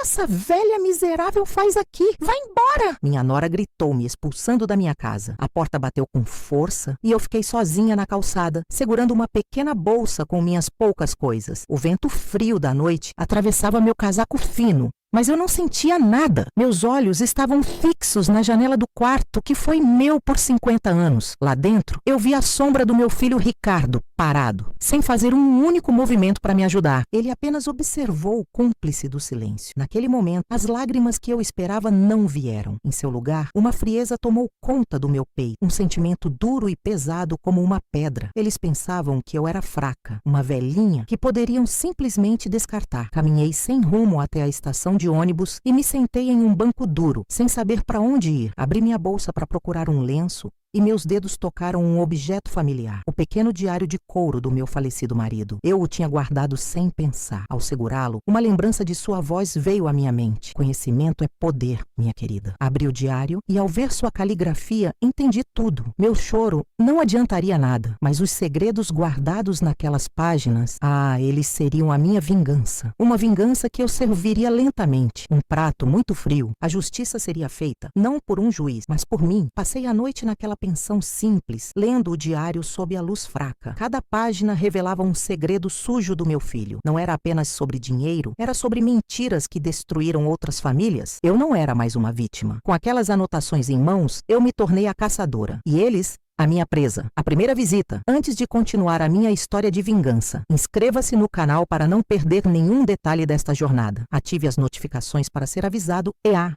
essa velha miserável faz aqui? Vai embora! Minha nora gritou, me expulsando da minha casa. A porta bateu com força e eu fiquei sozinha na calçada, segurando uma pequena bolsa com minhas poucas coisas. O vento frio da noite atravessava meu casaco fino, mas eu não sentia nada. Meus olhos estavam fixos na janela do quarto, que foi meu por 50 anos. Lá dentro, eu vi a sombra do meu filho Ricardo, parado, sem fazer um único movimento para me ajudar. Ele apenas observou, cúmplice do silêncio. Naquele momento, as lágrimas que eu esperava não vieram. Em seu lugar, uma frieza tomou conta do meu peito, um sentimento duro e pesado como uma pedra. Eles pensavam que eu era fraca, uma velhinha que poderiam simplesmente descartar. Caminhei sem rumo até a estação de ônibus e me sentei em um banco duro, sem saber para onde ir. Abri minha bolsa para procurar um lenço e meus dedos tocaram um objeto familiar, o pequeno diário de couro do meu falecido marido. Eu o tinha guardado sem pensar. Ao segurá-lo, uma lembrança de sua voz veio à minha mente. Conhecimento é poder, minha querida. Abri o diário e, ao ver sua caligrafia, entendi tudo. Meu choro não adiantaria nada, mas os segredos guardados naquelas páginas, eles seriam a minha vingança. Uma vingança que eu serviria lentamente. Um prato muito frio. A justiça seria feita, não por um juiz, mas por mim. Passei a noite naquela pensão simples, lendo o diário sob a luz fraca. Cada página revelava um segredo sujo do meu filho. Não era apenas sobre dinheiro, era sobre mentiras que destruíram outras famílias. Eu não era mais uma vítima. Com aquelas anotações em mãos, eu me tornei a caçadora. E eles, a minha presa. A primeira visita. Antes de continuar a minha história de vingança, inscreva-se no canal para não perder nenhum detalhe desta jornada. Ative as notificações para ser avisado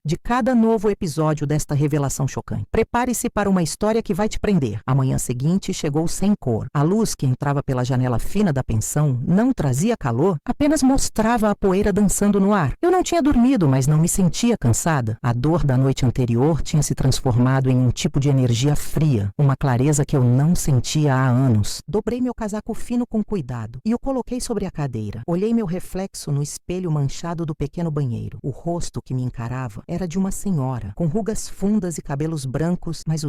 de cada novo episódio desta revelação chocante. Prepare-se para uma história que vai te prender. A manhã seguinte chegou sem cor. A luz que entrava pela janela fina da pensão não trazia calor, apenas mostrava a poeira dançando no ar. Eu não tinha dormido, mas não me sentia cansada. A dor da noite anterior tinha se transformado em um tipo de energia fria, uma clareza que eu não sentia há anos. Dobrei meu casaco fino com cuidado e o coloquei sobre a cadeira. Olhei meu reflexo no espelho manchado do pequeno banheiro. O rosto que me encarava era de uma senhora, com rugas fundas e cabelos brancos, mas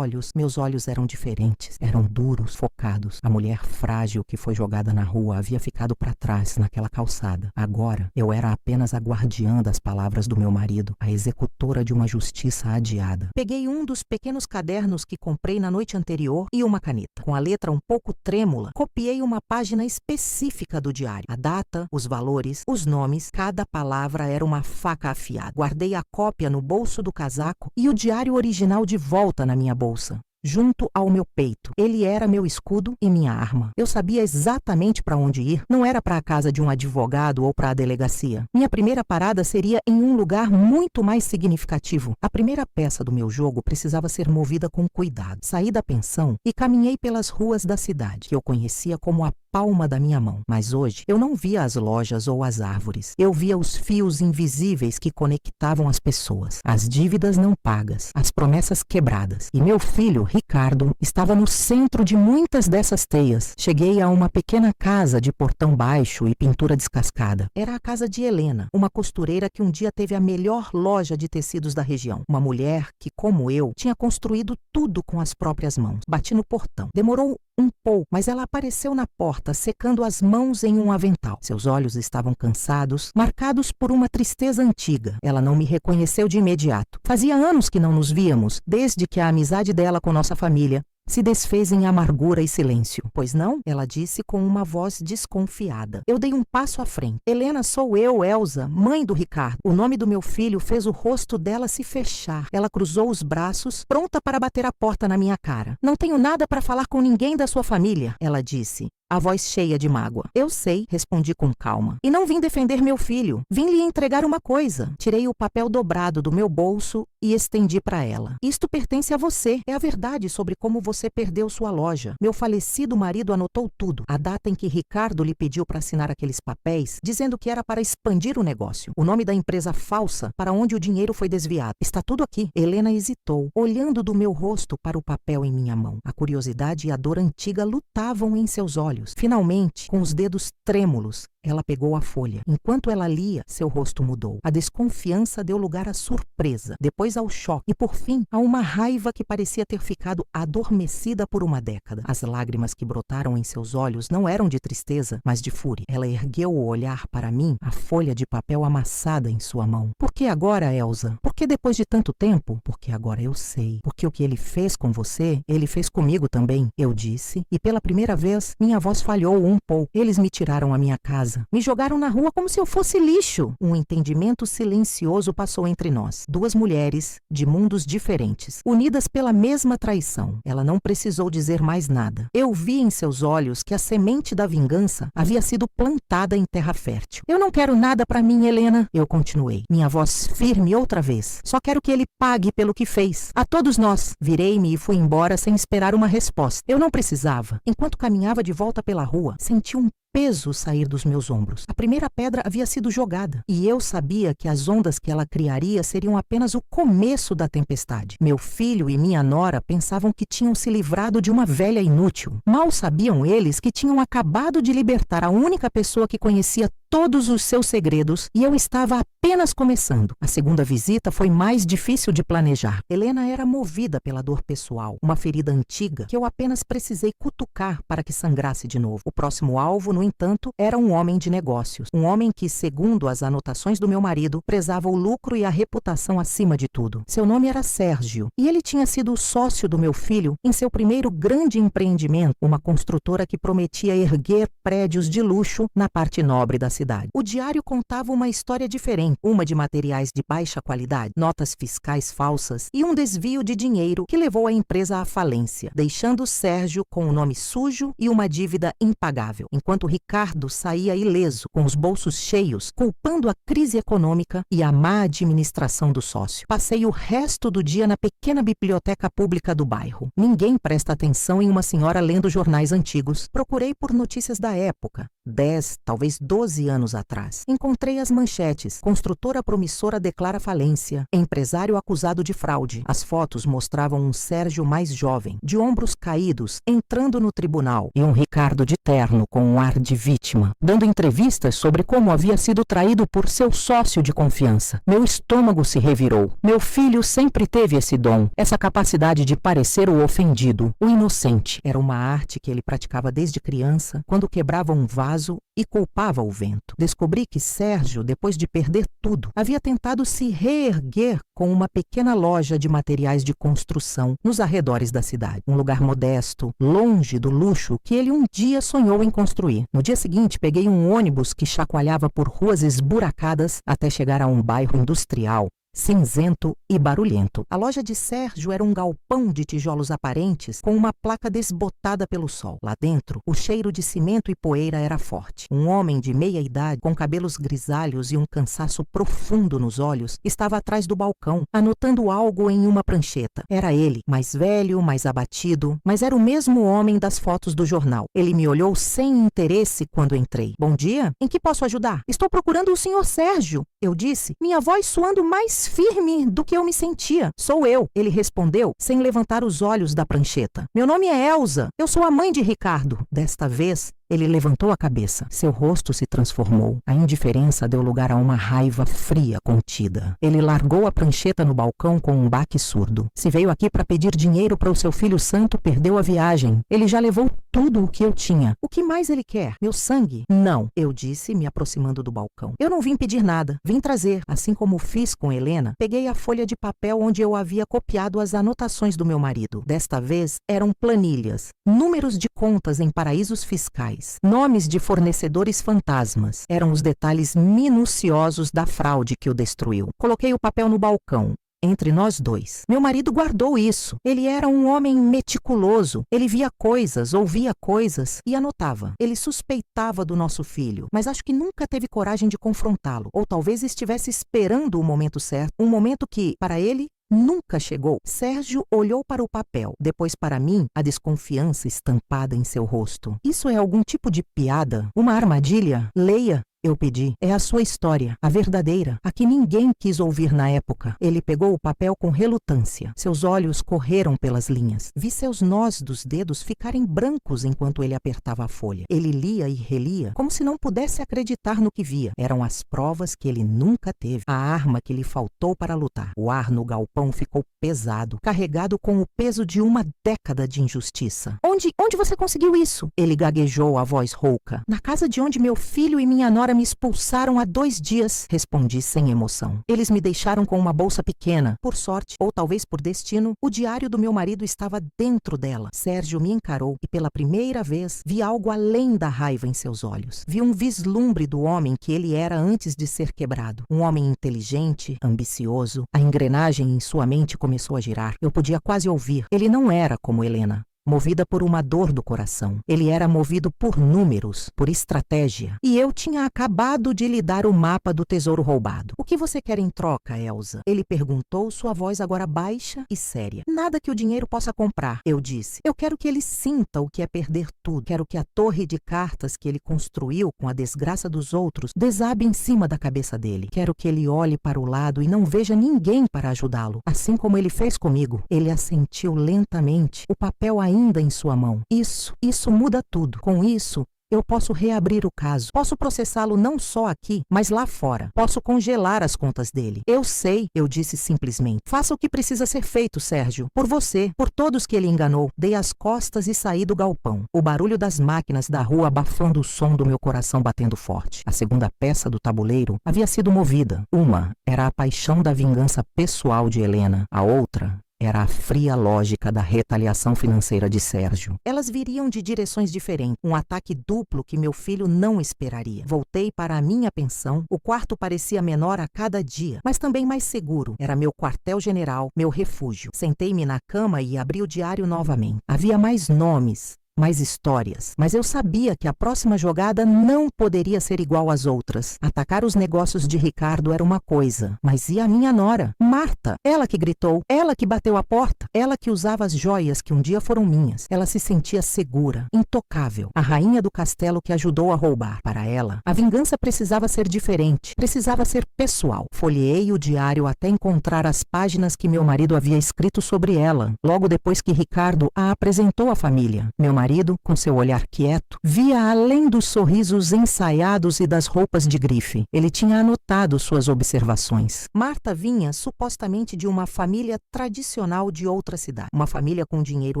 meus olhos eram diferentes. Eram duros, focados. A mulher frágil que foi jogada na rua havia ficado para trás naquela calçada. Agora, eu era apenas a guardiã das palavras do meu marido, a executora de uma justiça adiada. Peguei um dos pequenos cadernos que comprei na noite anterior e uma caneta. Com a letra um pouco trêmula, copiei uma página específica do diário. A data, os valores, os nomes, cada palavra era uma faca afiada. Guardei a cópia no bolso do casaco e o diário original de volta na minha bolsa, junto ao meu peito. Ele era meu escudo e minha arma. Eu sabia exatamente para onde ir. Não era para a casa de um advogado ou para a delegacia. Minha primeira parada seria em um lugar muito mais significativo. A primeira peça do meu jogo precisava ser movida com cuidado. Saí da pensão e caminhei pelas ruas da cidade, que eu conhecia como a palma da minha mão. Mas hoje eu não via as lojas ou as árvores. Eu via os fios invisíveis que conectavam as pessoas. As dívidas não pagas, as promessas quebradas. E meu filho, Ricardo, estava no centro de muitas dessas teias. Cheguei a uma pequena casa de portão baixo e pintura descascada. Era a casa de Helena, uma costureira que um dia teve a melhor loja de tecidos da região. Uma mulher que, como eu, tinha construído tudo com as próprias mãos. Bati no portão. Demorou um pouco, mas ela apareceu na porta, secando as mãos em um avental. Seus olhos estavam cansados, marcados por uma tristeza antiga. Ela não me reconheceu de imediato. Fazia anos que não nos víamos, desde que a amizade dela com nossa família se desfez em amargura e silêncio. Pois não? Ela disse com uma voz desconfiada. Eu dei um passo à frente. Helena, sou eu, Elsa, mãe do Ricardo. O nome do meu filho fez o rosto dela se fechar. Ela cruzou os braços, pronta para bater a porta na minha cara. Não tenho nada para falar com ninguém da sua família, ela disse, a voz cheia de mágoa. Eu sei, respondi com calma. E não vim defender meu filho. Vim lhe entregar uma coisa. Tirei o papel dobrado do meu bolso e estendi para ela. Isto pertence a você. É a verdade sobre como você perdeu sua loja. Meu falecido marido anotou tudo. A data em que Ricardo lhe pediu para assinar aqueles papéis, dizendo que era para expandir o negócio. O nome da empresa falsa para onde o dinheiro foi desviado. Está tudo aqui. Helena hesitou, olhando do meu rosto para o papel em minha mão. A curiosidade e a dor antiga lutavam em seus olhos. olhos. Finalmente, com os dedos trêmulos, ela pegou a folha. Enquanto ela lia, seu rosto mudou. A desconfiança deu lugar à surpresa, depois ao choque e, por fim, a uma raiva que parecia ter ficado adormecida por uma década. As lágrimas que brotaram em seus olhos não eram de tristeza, mas de fúria. Ela ergueu o olhar para mim, a folha de papel amassada em sua mão. Por que agora, Elsa? Por que depois de tanto tempo? Porque agora eu sei. Porque o que ele fez com você, ele fez comigo também, eu disse, e pela primeira vez, minha voz falhou um pouco. Eles me tiraram a minha casa. Me jogaram na rua como se eu fosse lixo. Um entendimento silencioso passou entre nós. Duas mulheres de mundos diferentes, unidas pela mesma traição. Ela não precisou dizer mais nada. Eu vi em seus olhos que a semente da vingança havia sido plantada em terra fértil. Eu não quero nada para mim, Helena. Eu continuei, minha voz firme outra vez. Só quero que ele pague pelo que fez. A todos nós. Virei-me e fui embora sem esperar uma resposta. Eu não precisava. Enquanto caminhava de volta pela rua, senti um peso sair dos meus ombros. A primeira pedra havia sido jogada, e eu sabia que as ondas que ela criaria seriam apenas o começo da tempestade. Meu filho e minha nora pensavam que tinham se livrado de uma velha inútil. Mal sabiam eles que tinham acabado de libertar a única pessoa que conhecia todos os seus segredos, e eu estava apenas começando. A segunda visita foi mais difícil de planejar. Helena era movida pela dor pessoal, uma ferida antiga que eu apenas precisei cutucar para que sangrasse de novo. O próximo alvo, no entanto, era um homem de negócios. Um homem que, segundo as anotações do meu marido, prezava o lucro e a reputação acima de tudo. Seu nome era Sérgio, e ele tinha sido o sócio do meu filho em seu primeiro grande empreendimento, uma construtora que prometia erguer prédios de luxo na parte nobre da cidade. O diário contava uma história diferente, uma de materiais de baixa qualidade, notas fiscais falsas e um desvio de dinheiro que levou a empresa à falência, deixando Sérgio com um nome sujo e uma dívida impagável, enquanto Ricardo saía ileso, com os bolsos cheios, culpando a crise econômica e a má administração do sócio. Passei o resto do dia na pequena biblioteca pública do bairro. Ninguém presta atenção em uma senhora lendo jornais antigos. Procurei por notícias da época, 10, talvez 12 anos atrás. Encontrei as manchetes. Construtora promissora declara falência. Empresário acusado de fraude. As fotos mostravam um Sérgio mais jovem, de ombros caídos, entrando no tribunal, e um Ricardo de terno com um ar de vítima, dando entrevistas sobre como havia sido traído por seu sócio de confiança. Meu estômago se revirou. Meu filho sempre teve esse dom, essa capacidade de parecer o ofendido, o inocente. Era uma arte que ele praticava desde criança, quando quebrava um vaso e culpava o vento. Descobri que Sérgio, depois de perder tudo, havia tentado se reerguer com uma pequena loja de materiais de construção nos arredores da cidade. Um lugar modesto, longe do luxo que ele um dia sonhou em construir. No dia seguinte, peguei um ônibus que chacoalhava por ruas esburacadas até chegar a um bairro industrial, cinzento e barulhento. A loja de Sérgio era um galpão de tijolos aparentes com uma placa desbotada pelo sol. Lá dentro, o cheiro de cimento e poeira era forte. Um homem de meia idade, com cabelos grisalhos e um cansaço profundo nos olhos, estava atrás do balcão, anotando algo em uma prancheta. Era ele, mais velho, mais abatido, mas era o mesmo homem das fotos do jornal. Ele me olhou sem interesse quando entrei. Bom dia, em que posso ajudar? Estou procurando o senhor Sérgio, eu disse, minha voz soando mais firme do que eu me sentia. Sou eu, ele respondeu, sem levantar os olhos da prancheta. Meu nome é Elsa, eu sou a mãe de Ricardo. Desta vez, ele levantou a cabeça. Seu rosto se transformou. A indiferença deu lugar a uma raiva fria, contida. Ele largou a prancheta no balcão com um baque surdo. Se veio aqui para pedir dinheiro para o seu filho santo, perdeu a viagem. Ele já levou tudo o que eu tinha. O que mais ele quer? Meu sangue? Não, eu disse, me aproximando do balcão. Eu não vim pedir nada. Vim trazer. Assim como fiz com Helena, peguei a folha de papel onde eu havia copiado as anotações do meu marido. Desta vez, eram planilhas, números de contas em paraísos fiscais, nomes de fornecedores fantasmas. Eram os detalhes minuciosos da fraude que o destruiu. Coloquei o papel no balcão, entre nós dois. Meu marido guardou isso. Ele era um homem meticuloso. Ele via coisas, ouvia coisas e anotava. Ele suspeitava do nosso filho, mas acho que nunca teve coragem de confrontá-lo. Ou talvez estivesse esperando o momento certo, um momento que, para ele, nunca chegou. Sérgio olhou para o papel, depois para mim, a desconfiança estampada em seu rosto. Isso é algum tipo de piada? Uma armadilha? Leia. Eu pedi. É a sua história, a verdadeira, a que ninguém quis ouvir na época. Ele pegou o papel com relutância. Seus olhos correram pelas linhas. Vi seus nós dos dedos ficarem brancos enquanto ele apertava a folha. Ele lia e relia, como se não pudesse acreditar no que via. Eram as provas que ele nunca teve, a arma que lhe faltou para lutar. O ar no galpão ficou pesado, carregado com o peso de uma década de injustiça. Onde você conseguiu isso? Ele gaguejou a voz rouca. Na casa de onde meu filho e minha nora me expulsaram há 2 dias, respondi sem emoção. Eles me deixaram com uma bolsa pequena. Por sorte, ou talvez por destino, o diário do meu marido estava dentro dela. Sérgio me encarou e pela primeira vez vi algo além da raiva em seus olhos. Vi um vislumbre do homem que ele era antes de ser quebrado. Um homem inteligente, ambicioso. A engrenagem em sua mente começou a girar. Eu podia quase ouvir. Ele não era como Helena, movida por uma dor do coração. Ele era movido por números, por estratégia. E eu tinha acabado de lhe dar o mapa do tesouro roubado. O que você quer em troca, Elsa? Ele perguntou, sua voz agora baixa e séria. Nada que o dinheiro possa comprar, eu disse. Eu quero que ele sinta o que é perder tudo. Quero que a torre de cartas que ele construiu com a desgraça dos outros desabe em cima da cabeça dele. Quero que ele olhe para o lado e não veja ninguém para ajudá-lo, assim como ele fez comigo. Ele assentiu lentamente, o papel ainda em sua mão. Isso muda tudo. Com isso, eu posso reabrir o caso. Posso processá-lo não só aqui, mas lá fora. Posso congelar as contas dele. Eu sei, eu disse simplesmente. Faça o que precisa ser feito, Sérgio. Por você, por todos que ele enganou. Dei as costas e saí do galpão. O barulho das máquinas da rua abafando o som do meu coração batendo forte. A segunda peça do tabuleiro havia sido movida. Uma era a paixão da vingança pessoal de Helena. A outra era a fria lógica da retaliação financeira de Sérgio. Elas viriam de direções diferentes, um ataque duplo que meu filho não esperaria. Voltei para a minha pensão. O quarto parecia menor a cada dia, mas também mais seguro. Era meu quartel-general, meu refúgio. Sentei-me na cama e abri o diário novamente. Havia mais nomes, mais histórias, mas eu sabia que a próxima jogada não poderia ser igual às outras. Atacar os negócios de Ricardo era uma coisa, mas e a minha nora? Marta, ela que gritou, ela que bateu a porta, ela que usava as joias que um dia foram minhas. Ela se sentia segura, intocável, a rainha do castelo que ajudou a roubar. Para ela, a vingança precisava ser diferente, precisava ser pessoal. Folheei o diário até encontrar as páginas que meu marido havia escrito sobre ela, logo depois que Ricardo a apresentou à família. Meu marido, com seu olhar quieto, via além dos sorrisos ensaiados e das roupas de grife. Ele tinha anotado suas observações. Marta vinha supostamente de uma família tradicional de outra cidade. Uma família com dinheiro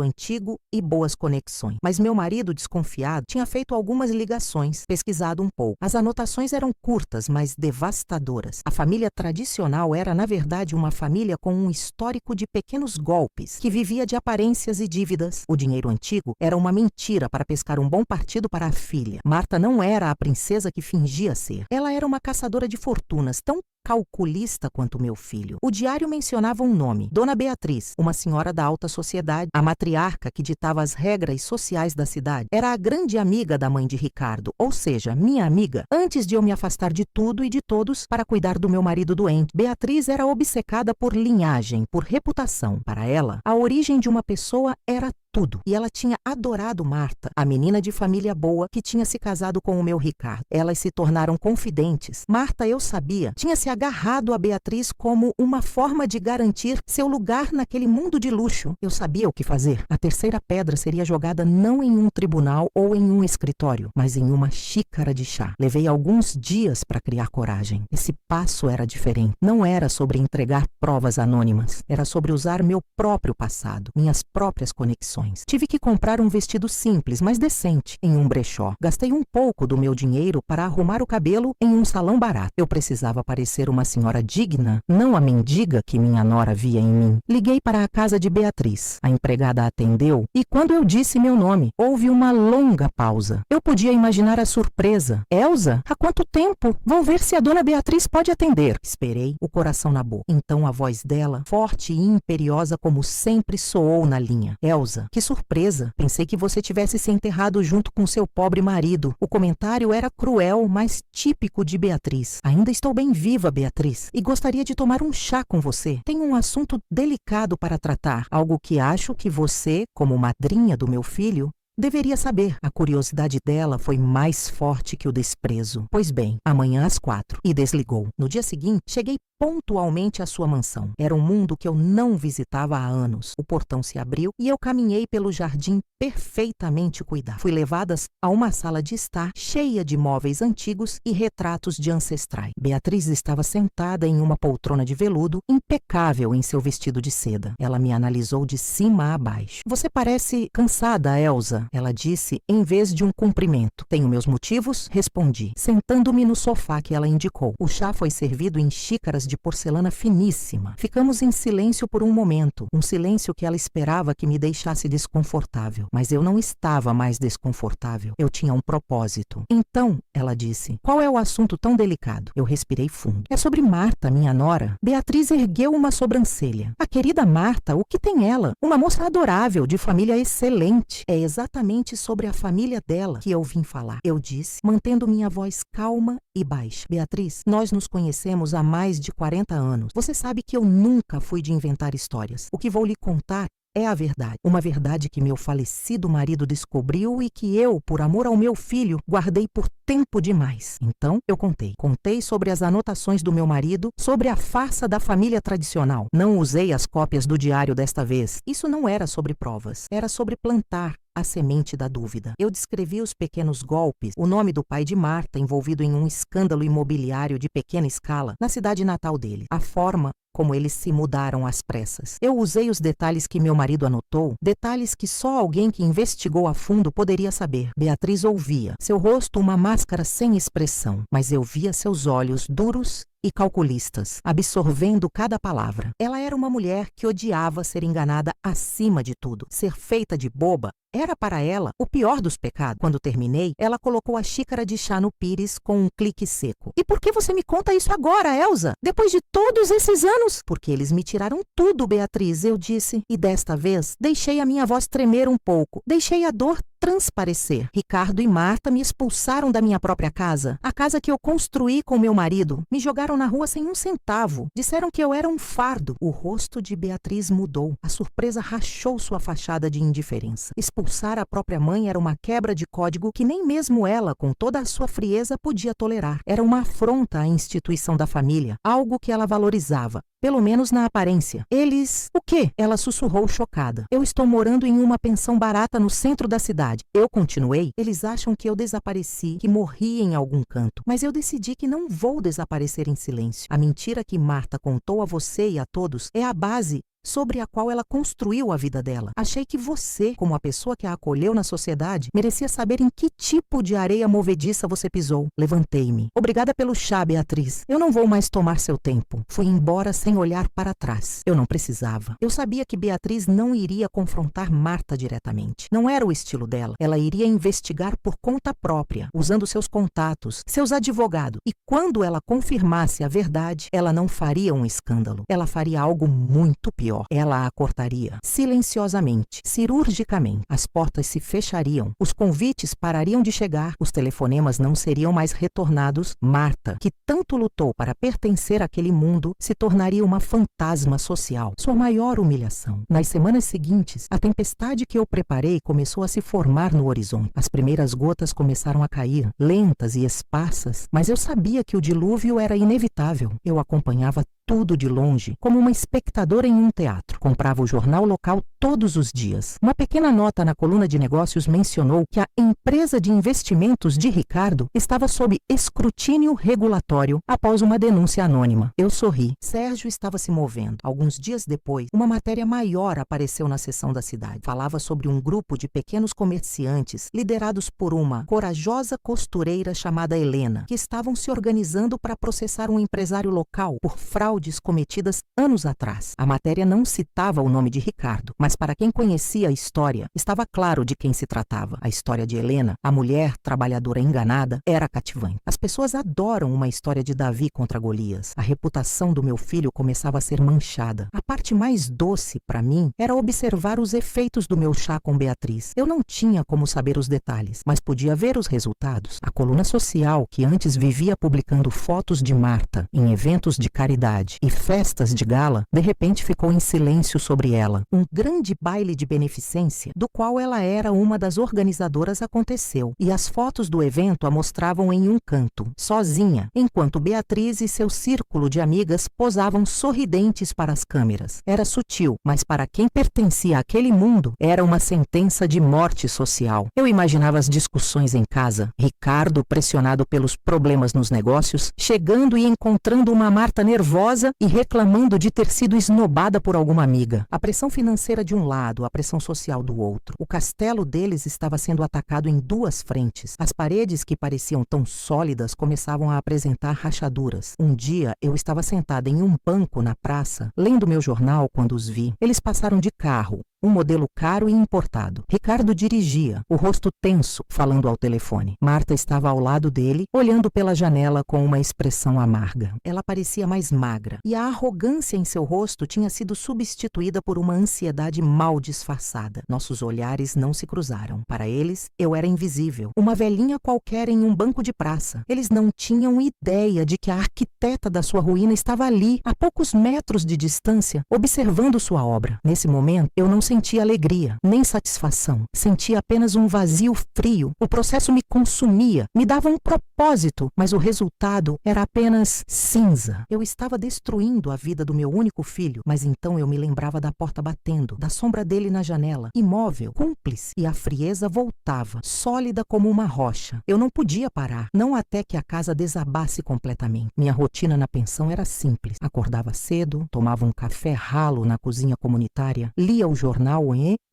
antigo e boas conexões. Mas meu marido, desconfiado, tinha feito algumas ligações, pesquisado um pouco. As anotações eram curtas, mas devastadoras. A família tradicional era, na verdade, uma família com um histórico de pequenos golpes, que vivia de aparências e dívidas. O dinheiro antigo era uma mentira para pescar um bom partido para a filha. Marta não era a princesa que fingia ser. Ela era uma caçadora de fortunas, tão calculista quanto meu filho. O diário mencionava um nome, Dona Beatriz, uma senhora da alta sociedade, a matriarca que ditava as regras sociais da cidade. Era a grande amiga da mãe de Ricardo, ou seja, minha amiga, antes de eu me afastar de tudo e de todos para cuidar do meu marido doente. Beatriz era obcecada por linhagem, por reputação. Para ela, a origem de uma pessoa era tudo. E ela tinha adorado Marta, a menina de família boa que tinha se casado com o meu Ricardo. Elas se tornaram confidentes. Marta, eu sabia, tinha se agarrado a Beatriz como uma forma de garantir seu lugar naquele mundo de luxo. Eu sabia o que fazer. A terceira pedra seria jogada não em um tribunal ou em um escritório, mas em uma xícara de chá. Levei alguns dias para criar coragem. Esse passo era diferente. Não era sobre entregar provas anônimas. Era sobre usar meu próprio passado, minhas próprias conexões. Tive que comprar um vestido simples, mas decente, em um brechó. Gastei um pouco do meu dinheiro para arrumar o cabelo em um salão barato. Eu precisava parecer uma senhora digna, não a mendiga que minha nora via em mim. Liguei para a casa de Beatriz. A empregada atendeu e quando eu disse meu nome, houve uma longa pausa. Eu podia imaginar a surpresa. Elsa? Há quanto tempo? Vou ver se a dona Beatriz pode atender. Esperei, o coração na boca. Então a voz dela, forte e imperiosa como sempre, soou na linha. Elsa, que surpresa! Pensei que você tivesse se enterrado junto com seu pobre marido. O comentário era cruel, mas típico de Beatriz. Ainda estou bem viva, Beatriz, e gostaria de tomar um chá com você. Tenho um assunto delicado para tratar, algo que acho que você, como madrinha do meu filho, Deveria saber. A curiosidade dela foi mais forte que o desprezo. Pois bem, amanhã às 4. E desligou. No dia seguinte, cheguei pontualmente à sua mansão. Era um mundo que eu não visitava há anos. O portão se abriu e eu caminhei pelo jardim perfeitamente cuidado. Fui levadas a uma sala de estar cheia de móveis antigos e retratos de ancestrais. Beatriz estava sentada em uma poltrona de veludo, impecável em seu vestido de seda. Ela me analisou de cima a baixo. Você parece cansada, Elsa, ela disse em vez de um cumprimento. Tenho meus motivos? Respondi, sentando-me no sofá que ela indicou. O chá foi servido em xícaras de porcelana finíssima. Ficamos em silêncio por um momento, um silêncio que ela esperava que me deixasse desconfortável. Mas eu não estava mais desconfortável. Eu tinha um propósito. Então, ela disse, qual é o assunto tão delicado? Eu respirei fundo. É sobre Marta, minha nora. Beatriz ergueu uma sobrancelha. A querida Marta, o que tem ela? Uma moça adorável, de família excelente. É exatamente sobre a família dela que eu vim falar. Eu disse, mantendo minha voz calma e baixa. Beatriz, nós nos conhecemos há mais de 40 anos. Você sabe que eu nunca fui de inventar histórias. O que vou lhe contar é a verdade. Uma verdade que meu falecido marido descobriu e que eu, por amor ao meu filho, guardei por tempo demais. Então, eu contei. Contei sobre as anotações do meu marido, sobre a farsa da família tradicional. Não usei as cópias do diário desta vez. Isso não era sobre provas. Era sobre plantar a semente da dúvida. Eu descrevi os pequenos golpes, o nome do pai de Marta envolvido em um escândalo imobiliário de pequena escala na cidade natal dele, a forma como eles se mudaram às pressas. Eu usei os detalhes que meu marido anotou, detalhes que só alguém que investigou a fundo poderia saber. Beatriz ouvia, seu rosto uma máscara sem expressão, mas eu via seus olhos duros e calculistas, absorvendo cada palavra. Ela era uma mulher que odiava ser enganada acima de tudo. Ser feita de boba era para ela o pior dos pecados. Quando terminei, ela colocou a xícara de chá no pires com um clique seco. E por que você me conta isso agora, Elsa? Depois de todos esses anos? Porque eles me tiraram tudo, Beatriz, eu disse. E desta vez, deixei a minha voz tremer um pouco. Deixei a dor transparecer. Ricardo e Marta me expulsaram da minha própria casa. A casa que eu construí com meu marido. Me jogaram na rua sem um centavo. Disseram que eu era um fardo. O rosto de Beatriz mudou. A surpresa rachou sua fachada de indiferença. Expulsar a própria mãe era uma quebra de código que nem mesmo ela, com toda a sua frieza, podia tolerar. Era uma afronta à instituição da família, algo que ela valorizava. Pelo menos na aparência. Eles... O quê? Ela sussurrou chocada. Eu estou morando em uma pensão barata no centro da cidade. Eu continuei. Eles acham que eu desapareci, que morri em algum canto. Mas eu decidi que não vou desaparecer em silêncio. A mentira que Marta contou a você e a todos é a base sobre a qual ela construiu a vida dela. Achei que você, como a pessoa que a acolheu na sociedade, merecia saber em que tipo de areia movediça você pisou. Levantei-me. Obrigada pelo chá, Beatriz. Eu não vou mais tomar seu tempo. Fui embora sem olhar para trás. Eu não precisava. Eu sabia que Beatriz não iria confrontar Marta diretamente. Não era o estilo dela. Ela iria investigar por conta própria, usando seus contatos, seus advogados. E quando ela confirmasse a verdade, ela não faria um escândalo. Ela faria algo muito pior. Ela a cortaria, silenciosamente, cirurgicamente. As portas se fechariam, os convites parariam de chegar, os telefonemas não seriam mais retornados. Marta, que tanto lutou para pertencer àquele mundo, se tornaria uma fantasma social. Sua maior humilhação. Nas semanas seguintes, a tempestade que eu preparei começou a se formar no horizonte. As primeiras gotas começaram a cair, lentas e esparsas, mas eu sabia que o dilúvio era inevitável. Eu acompanhava tudo de longe, como uma espectadora em um teatro. Comprava o jornal local todos os dias. Uma pequena nota na coluna de negócios mencionou que a empresa de investimentos de Ricardo estava sob escrutínio regulatório após uma denúncia anônima. Eu sorri. Sérgio estava se movendo. Alguns dias depois, uma matéria maior apareceu na seção da cidade. Falava sobre um grupo de pequenos comerciantes liderados por uma corajosa costureira chamada Helena, que estavam se organizando para processar um empresário local por fraudes cometidas anos atrás. A matéria não citava o nome de Ricardo, mas para quem conhecia a história, estava claro de quem se tratava. A história de Helena, a mulher trabalhadora enganada, era cativante. As pessoas adoram uma história de Davi contra Golias. A reputação do meu filho começava a ser manchada. A parte mais doce, para mim, era observar os efeitos do meu chá com Beatriz. Eu não tinha como saber os detalhes, mas podia ver os resultados. A coluna social, que antes vivia publicando fotos de Marta em eventos de caridade, cidade e festas de gala, de repente ficou em silêncio sobre ela. Um grande baile de beneficência, do qual ela era uma das organizadoras, aconteceu, e as fotos do evento a mostravam em um canto, sozinha, enquanto Beatriz e seu círculo de amigas posavam sorridentes para as câmeras. Era sutil, mas para quem pertencia àquele mundo, era uma sentença de morte social. Eu imaginava as discussões em casa, Ricardo pressionado pelos problemas nos negócios, chegando e encontrando uma Marta nervosa e reclamando de ter sido esnobada por alguma amiga. A pressão financeira de um lado, a pressão social do outro. O castelo deles estava sendo atacado em duas frentes. As paredes, que pareciam tão sólidas, começavam a apresentar rachaduras. Um dia, eu estava sentada em um banco na praça, lendo meu jornal, quando os vi. Eles passaram de carro, um modelo caro e importado. Ricardo dirigia, o rosto tenso, falando ao telefone. Marta estava ao lado dele, olhando pela janela com uma expressão amarga. Ela parecia mais magra, e a arrogância em seu rosto tinha sido substituída por uma ansiedade mal disfarçada. Nossos olhares não se cruzaram. Para eles, eu era invisível, uma velhinha qualquer em um banco de praça. Eles não tinham ideia de que a arquiteta da sua ruína estava ali, a poucos metros de distância, observando sua obra. Nesse momento, eu não sentia alegria, nem satisfação. Sentia apenas um vazio frio. O processo me consumia, me dava um propósito, mas o resultado era apenas cinza. Eu estava destruindo a vida do meu único filho, mas então eu me lembrava da porta batendo, da sombra dele na janela, imóvel, cúmplice, e a frieza voltava, sólida como uma rocha. Eu não podia parar, não até que a casa desabasse completamente. Minha rotina na pensão era simples. Acordava cedo, tomava um café ralo na cozinha comunitária, lia o jornal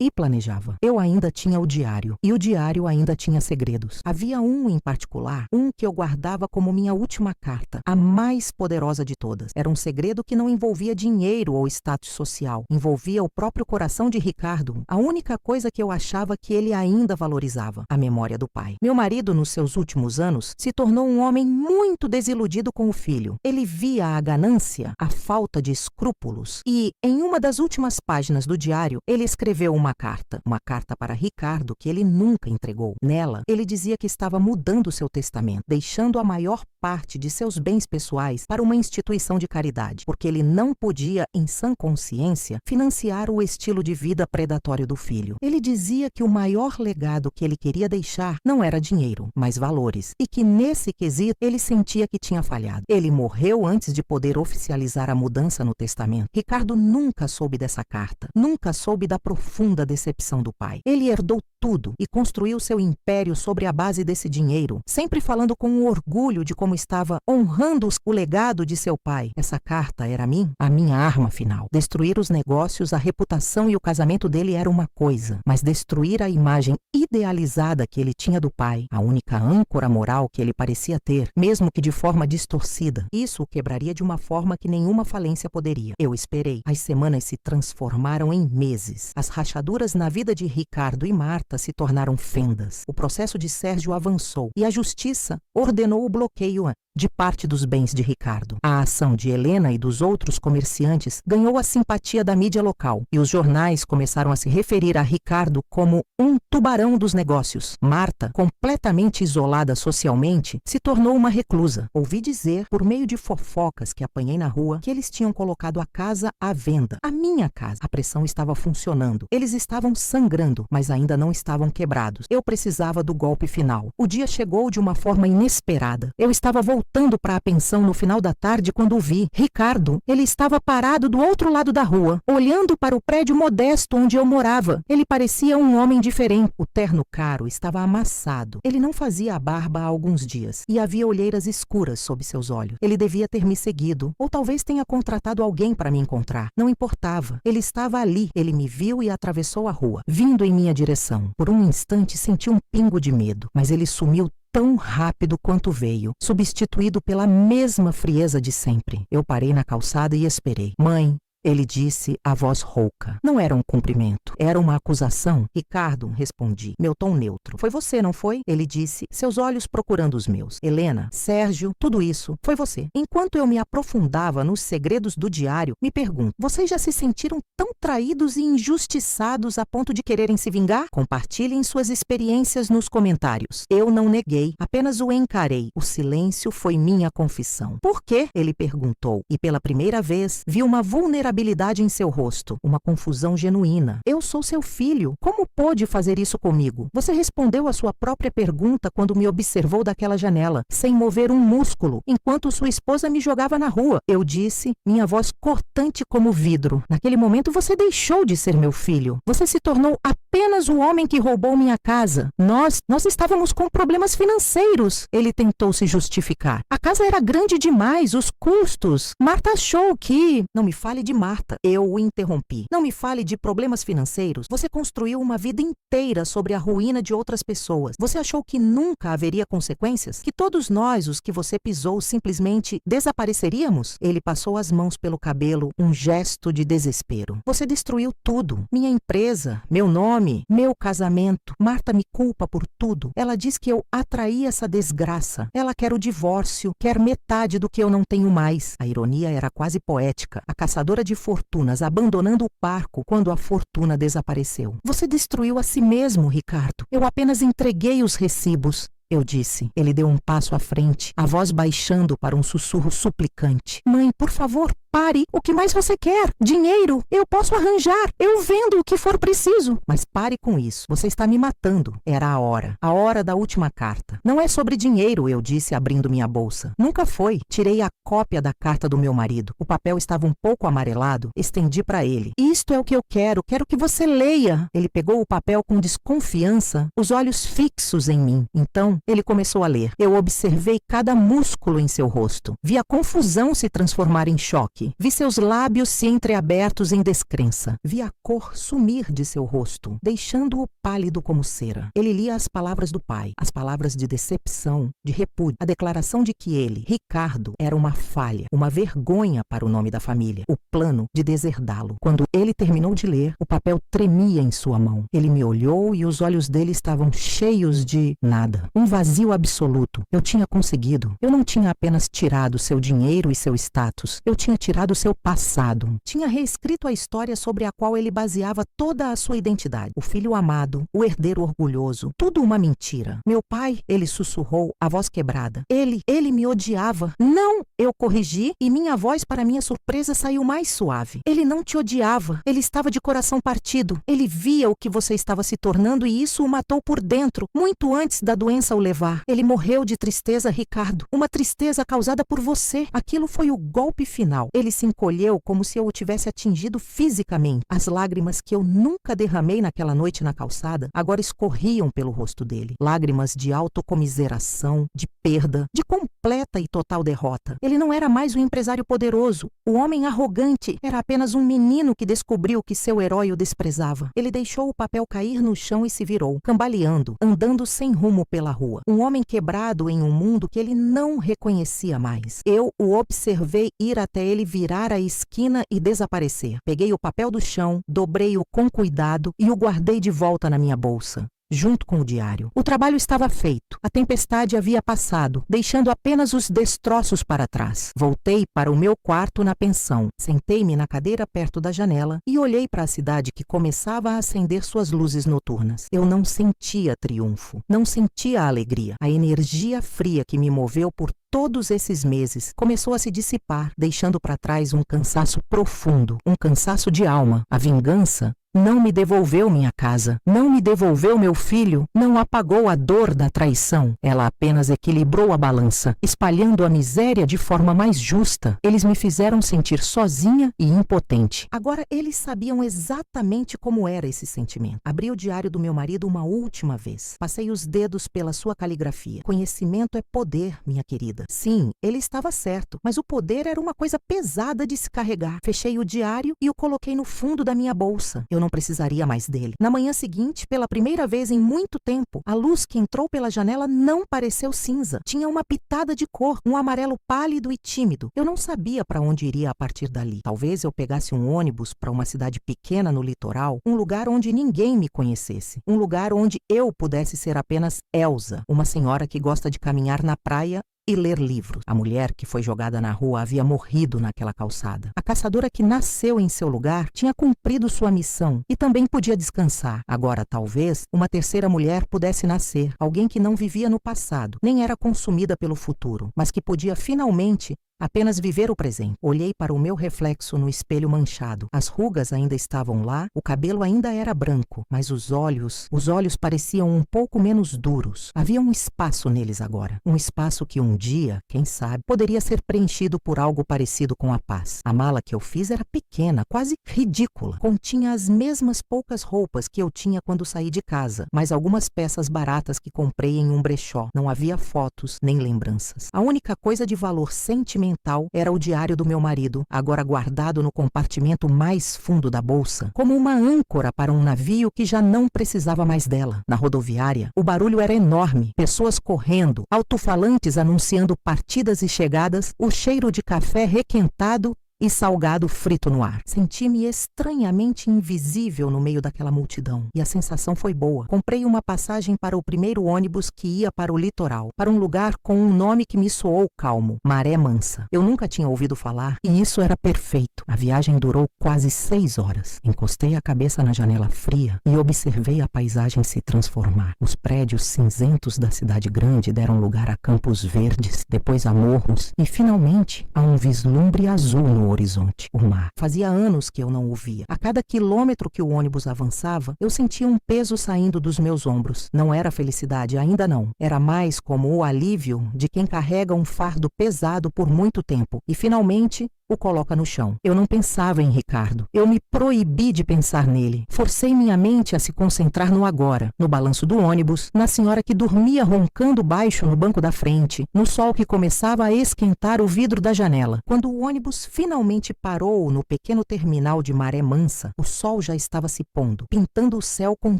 e planejava. Eu ainda tinha o diário, e o diário ainda tinha segredos. Havia um em particular, um que eu guardava como minha última carta, a mais poderosa de todas. Era um segredo que não envolvia dinheiro ou status social, envolvia o próprio coração de Ricardo, a única coisa que eu achava que ele ainda valorizava, a memória do pai. Meu marido, nos seus últimos anos, se tornou um homem muito desiludido com o filho. Ele via a ganância, a falta de escrúpulos, e, em uma das últimas páginas do diário, ele escreveu uma carta para Ricardo que ele nunca entregou. Nela, ele dizia que estava mudando seu testamento, deixando a maior parte de seus bens pessoais para uma instituição de caridade, porque ele não podia, em sã consciência, financiar o estilo de vida predatório do filho. Ele dizia que o maior legado que ele queria deixar não era dinheiro, mas valores, e que nesse quesito ele sentia que tinha falhado. Ele morreu antes de poder oficializar a mudança no testamento. Ricardo nunca soube dessa carta, nunca soube da profunda decepção do pai. Ele herdou tudo e construiu seu império sobre a base desse dinheiro, sempre falando com orgulho de como estava honrando o legado de seu pai. Essa carta era a minha arma final. Destruir os negócios, a reputação e o casamento dele era uma coisa, mas destruir a imagem idealizada que ele tinha do pai, a única âncora moral que ele parecia ter, mesmo que de forma distorcida, isso o quebraria de uma forma que nenhuma falência poderia. Eu esperei. As semanas se transformaram em meses. As rachaduras na vida de Ricardo e Marta se tornaram fendas. O processo de Sérgio avançou e a justiça ordenou o bloqueio de parte dos bens de Ricardo. A ação de Helena e dos outros comerciantes ganhou a simpatia da mídia local e os jornais começaram a se referir a Ricardo como um tubarão dos negócios. Marta, completamente isolada socialmente, se tornou uma reclusa. Ouvi dizer, por meio de fofocas que apanhei na rua, que eles tinham colocado a casa à venda. A minha casa. A pressão estava funcionando. Eles estavam sangrando, mas ainda não estavam quebrados. Eu precisava do golpe final. O dia chegou de uma forma inesperada. Eu estava voltando para a pensão no final da tarde quando o vi. Ricardo, ele estava parado do outro lado da rua, olhando para o prédio modesto onde eu morava. Ele parecia um homem diferente. O terno caro estava amassado. Ele não fazia a barba há alguns dias e havia olheiras escuras sob seus olhos. Ele devia ter me seguido, ou talvez tenha contratado alguém para me encontrar. Não importava. Ele estava ali. Ele me viu e atravessou a rua, vindo em minha direção. Por um instante senti um pingo de medo, mas ele sumiu tão rápido quanto veio, substituído pela mesma frieza de sempre. Eu parei na calçada e esperei. Mãe, Ele disse a voz rouca. Não era um cumprimento, era uma acusação. Ricardo, respondi, meu tom neutro. Foi você, não foi? Ele disse, seus olhos procurando os meus. Helena, Sérgio, tudo isso, foi você. Enquanto eu me aprofundava nos segredos do diário, me pergunto, vocês já se sentiram tão traídos e injustiçados a ponto de quererem se vingar? Compartilhem suas experiências nos comentários. Eu não neguei, apenas o encarei. O silêncio foi minha confissão. Por quê? Ele perguntou, e pela primeira vez vi uma vulnerabilidade em seu rosto, uma confusão genuína. Eu sou seu filho. Como pôde fazer isso comigo? Você respondeu a sua própria pergunta quando me observou daquela janela, sem mover um músculo, enquanto sua esposa me jogava na rua. Eu disse, minha voz cortante como vidro. Naquele momento você deixou de ser meu filho. Você se tornou apenas o homem que roubou minha casa. Nós estávamos com problemas financeiros. Ele tentou se justificar. A casa era grande demais, os custos. Marta achou que... Não me fale de Marta. Eu o interrompi. Não me fale de problemas financeiros. Você construiu uma vida inteira sobre a ruína de outras pessoas. Você achou que nunca haveria consequências? Que todos nós, os que você pisou, simplesmente desapareceríamos? Ele passou as mãos pelo cabelo, um gesto de desespero. Você destruiu tudo. Minha empresa, meu nome, meu casamento. Marta me culpa por tudo. Ela diz que eu atraí essa desgraça. Ela quer o divórcio, quer metade do que eu não tenho mais. A ironia era quase poética. A caçadora de fortunas abandonando o barco quando a fortuna desapareceu. Você destruiu a si mesmo, Ricardo. Eu apenas entreguei os recibos. Eu disse. Ele deu um passo à frente, a voz baixando para um sussurro suplicante. Mãe, por favor, pare. O que mais você quer? Dinheiro? Eu posso arranjar. Eu vendo o que for preciso. Mas pare com isso. Você está me matando. Era a hora. A hora da última carta. Não é sobre dinheiro, eu disse, abrindo minha bolsa. Nunca foi. Tirei a cópia da carta do meu marido. O papel estava um pouco amarelado. Estendi para ele. Isto é o que eu quero. Quero que você leia. Ele pegou o papel com desconfiança, os olhos fixos em mim. Então, ele começou a ler. Eu observei cada músculo em seu rosto. Vi a confusão se transformar em choque. Vi seus lábios se entreabertos em descrença. Vi a cor sumir de seu rosto, deixando-o pálido como cera. Ele lia as palavras do pai, as palavras de decepção, de repúdio, a declaração de que ele, Ricardo, era uma falha, uma vergonha para o nome da família, o plano de deserdá-lo. Quando ele terminou de ler, o papel tremia em sua mão. Ele me olhou e os olhos dele estavam cheios de nada. Um vazio absoluto. Eu tinha conseguido. Eu não tinha apenas tirado seu dinheiro e seu status. Eu tinha tirado seu passado. Tinha reescrito a história sobre a qual ele baseava toda a sua identidade. O filho amado, o herdeiro orgulhoso. Tudo uma mentira. Meu pai, ele sussurrou, a voz quebrada. Ele me odiava. Não! Eu corrigi e minha voz, para minha surpresa, saiu mais suave. Ele não te odiava. Ele estava de coração partido. Ele via o que você estava se tornando e isso o matou por dentro, muito antes da doença o levar. Ele morreu de tristeza, Ricardo. Uma tristeza causada por você. Aquilo foi o golpe final. Ele se encolheu como se eu o tivesse atingido fisicamente. As lágrimas que eu nunca derramei naquela noite na calçada agora escorriam pelo rosto dele. Lágrimas de autocomiseração, de perda, de completa e total derrota. Ele não era mais um empresário poderoso. O homem arrogante era apenas um menino que descobriu que seu herói o desprezava. Ele deixou o papel cair no chão e se virou, cambaleando, andando sem rumo pela rua. Um homem quebrado em um mundo que ele não reconhecia mais. Eu o observei ir até ele virar a esquina e desaparecer. Peguei o papel do chão, dobrei-o com cuidado e o guardei de volta na minha bolsa, junto com o diário. O trabalho estava feito. A tempestade havia passado, deixando apenas os destroços para trás. Voltei para o meu quarto na pensão. Sentei-me na cadeira perto da janela e olhei para a cidade que começava a acender suas luzes noturnas. Eu não sentia triunfo, não sentia alegria. A energia fria que me moveu por todos esses meses começou a se dissipar, deixando para trás um cansaço profundo, um cansaço de alma. A vingança não me devolveu minha casa, não me devolveu meu filho, não apagou a dor da traição. Ela apenas equilibrou a balança, espalhando a miséria de forma mais justa. Eles me fizeram sentir sozinha e impotente. Agora eles sabiam exatamente como era esse sentimento. Abri o diário do meu marido uma última vez. Passei os dedos pela sua caligrafia. Conhecimento é poder, minha querida. Sim, ele estava certo, mas o poder era uma coisa pesada de se carregar. Fechei o diário e o coloquei no fundo da minha bolsa. Eu não precisaria mais dele. Na manhã seguinte, pela primeira vez em muito tempo, a luz que entrou pela janela não pareceu cinza. Tinha uma pitada de cor, um amarelo pálido e tímido. Eu não sabia para onde iria a partir dali. Talvez eu pegasse um ônibus para uma cidade pequena no litoral, um lugar onde ninguém me conhecesse, um lugar onde eu pudesse ser apenas Elsa, uma senhora que gosta de caminhar na praia e ler livros. A mulher que foi jogada na rua havia morrido naquela calçada. A caçadora que nasceu em seu lugar tinha cumprido sua missão e também podia descansar. Agora, talvez, uma terceira mulher pudesse nascer, alguém que não vivia no passado, nem era consumida pelo futuro, mas que podia finalmente apenas viver o presente. Olhei para o meu reflexo no espelho manchado. As rugas ainda estavam lá, o cabelo ainda era branco, mas os olhos pareciam um pouco menos duros. Havia um espaço neles agora. Um espaço que um dia, quem sabe, poderia ser preenchido por algo parecido com a paz. A mala que eu fiz era pequena, quase ridícula. Continha as mesmas poucas roupas que eu tinha quando saí de casa, mas algumas peças baratas que comprei em um brechó. Não havia fotos nem lembranças. A única coisa de valor sentimental era o diário do meu marido, agora guardado no compartimento mais fundo da bolsa, como uma âncora para um navio que já não precisava mais dela. Na rodoviária, o barulho era enorme, pessoas correndo, alto-falantes anunciando partidas e chegadas, o cheiro de café requentado e salgado frito no ar. Senti-me estranhamente invisível no meio daquela multidão. E a sensação foi boa. Comprei uma passagem para o primeiro ônibus que ia para o litoral, para um lugar com um nome que me soou calmo, Maré Mansa. Eu nunca tinha ouvido falar e isso era perfeito. A viagem durou quase 6 horas. Encostei a cabeça na janela fria e observei a paisagem se transformar. Os prédios cinzentos da cidade grande deram lugar a campos verdes, depois a morros e, finalmente, a um vislumbre azul no horizonte, o mar. Fazia anos que eu não o via. A cada quilômetro que o ônibus avançava, eu sentia um peso saindo dos meus ombros. Não era felicidade, ainda não. Era mais como o alívio de quem carrega um fardo pesado por muito tempo e, finalmente, o coloca no chão. Eu não pensava em Ricardo. Eu me proibi de pensar nele. Forcei minha mente a se concentrar no agora, no balanço do ônibus, na senhora que dormia roncando baixo no banco da frente, no sol que começava a esquentar o vidro da janela. Quando o ônibus finalmente parou no pequeno terminal de Maré Mansa, o sol já estava se pondo, pintando o céu com